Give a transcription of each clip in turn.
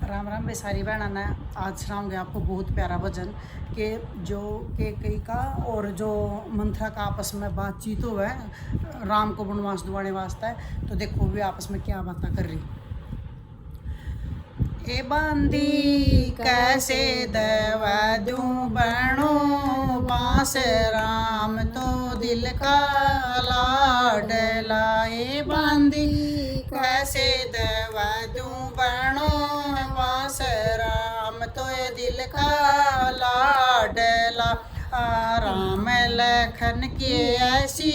राम राम बेसारी बहना ने आज सुनाऊंगे आपको बहुत प्यारा भजन के जो के कई का और जो मंथरा का आपस में बातचीत हो है राम को वनवास दिवाने वास्ते। तो देखो भी आपस में क्या बातें कर रही। ए बंदी कैसे दवा दूं बनो पास राम तो दिल का लाडला। ए बंदी कैसे दवा दूं बनो पास राम तो दिल का लाडला। राम लखन की ऐसी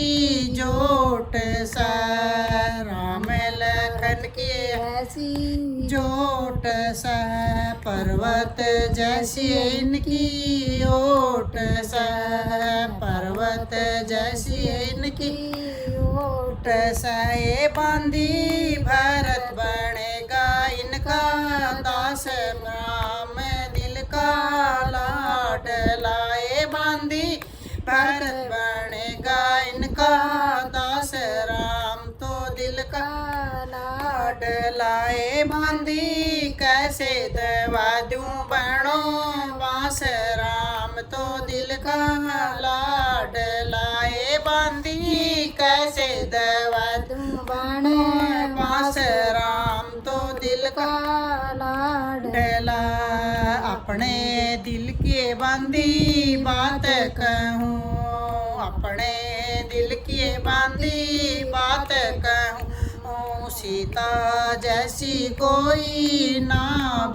जोट सा, राम लखन की ऐसी जोट सा, पर्वत जैसी इनकी ओट सा, पर्वत जैसी इनकी ओट सा। ये बांधी भरत बनेगा इनका दास राम दिल का लाडला। ये बांधी भरत बनेगा इनका दास राम तो दिल का लाडला। ये बांधी कैसे दवा दूं बनो पास राम तो दिल का लाडला। ये बांधी कैसे दवा दूं बनो पास राम तो दिल का लाडला। अपने दिल की बांधी बात कहूँ, अपने दिल की बांधी बात कहूँ। सीता जैसी कोई ना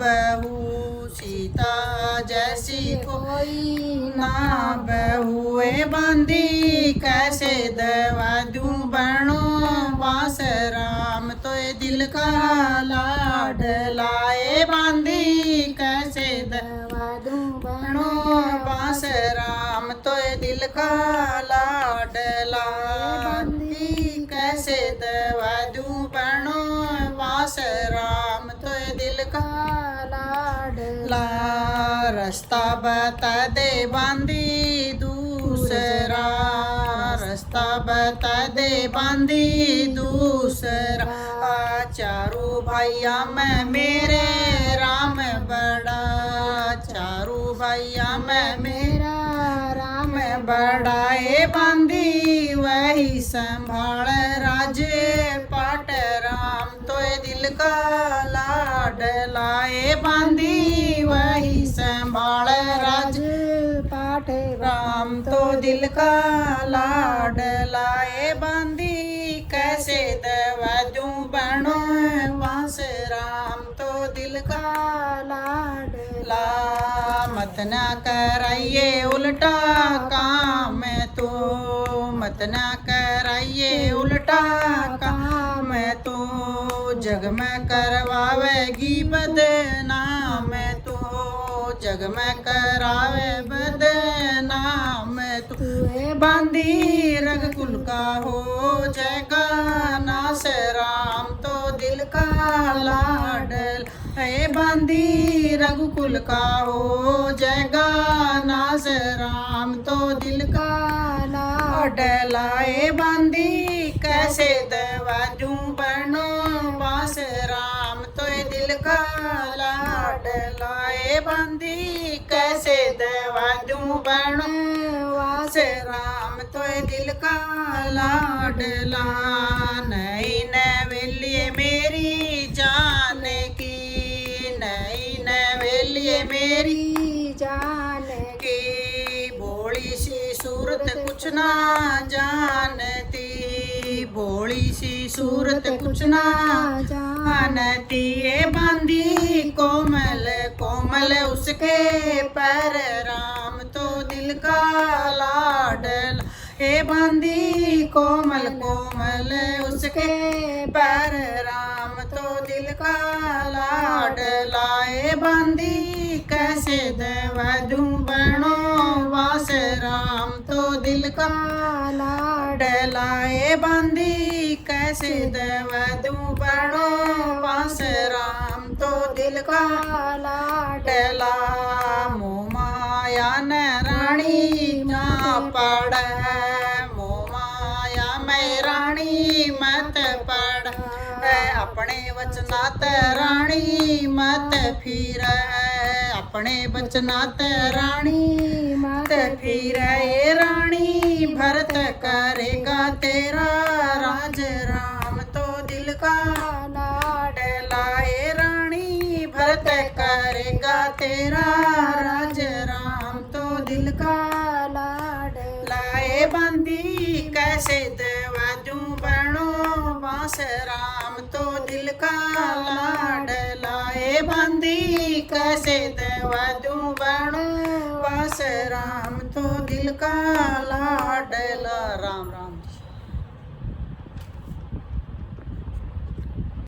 बहू, सीता जैसी कोई ना बहू। ए बांधी कैसे दवा दूं बनो पास राम तो दिल का लाडला। ए बांधी कैसे दवा दूं बनो पास राम तो दिल का लाडला। बांधी कैसे दवा दूं बनो पास राम तो दिल का लाडला। रास्ता बता दे बांधी दूसरा, रास्ता बता दे बांधी दूसरा। चारू भाइया में मेरे राम बड़ा, चारू भाइया में मेरा राम बड़ा। ए बांधी वही संभाल राज पाट राम तो दिल का लाडला। ए बांधी वही संभाल राज पाट राम तो दिल का लाडला। ए बांधी कैसे दवा दूं बनो पास राम तो दिल का लाडला। मत ना कराइए उल्टा काम तो, मत ना कराइए उल्टा काम तो। जग में करवावेगी बदनाम तो, जग में करावे बदनाम तो। बांधी रघुकुल का हो जाएगा नास राम तो दिल का लाडल। ए बांधी रघुकुल का हो जाएगा नास राम तो दिल का लाडला। ए बांधी कैसे दवा दूं बनो पास राम तो दिल का लाडला। ए बांधी कैसे दवा दूं बनो पास राम तो दिल का लाडला। नई नवेली मेरी जान की, नई नवेली मेरी जान की। भोली सी सूरत कुछ ना जानती, भोली सी सूरत कुछ ना जानती। ये बांधी कोमल कोमल उसके पैर राम तो दिल का लाडला। ए बांधी कोमल कोमल उसके पैर राम तो दिल का लाडला। ए बांधी कैसे दवा दूं बनो वास राम तो दिल का लाडला। ए बांधी कैसे दवा दूं बनो वास राम तो दिल का लाडला। मोह माया न रानी ना पड़, मोह माया में रानी मत पड़। अपने वचनात रानी मत फिर, अपने वचनात रानी मत फिर। ये रानी भरत करेगा तेरा राज, राम तो दिल का लाडला। ये रानी भरत करेगा तेरा राज, राम तो दिल का लाडला। ये बंदी कैसे देवा दूं बनो बांस, राम तो दिल का लाडला। ये बंदी कैसे देवा दूं बनो बांस, राम तो दिल का लाडला। राम राम।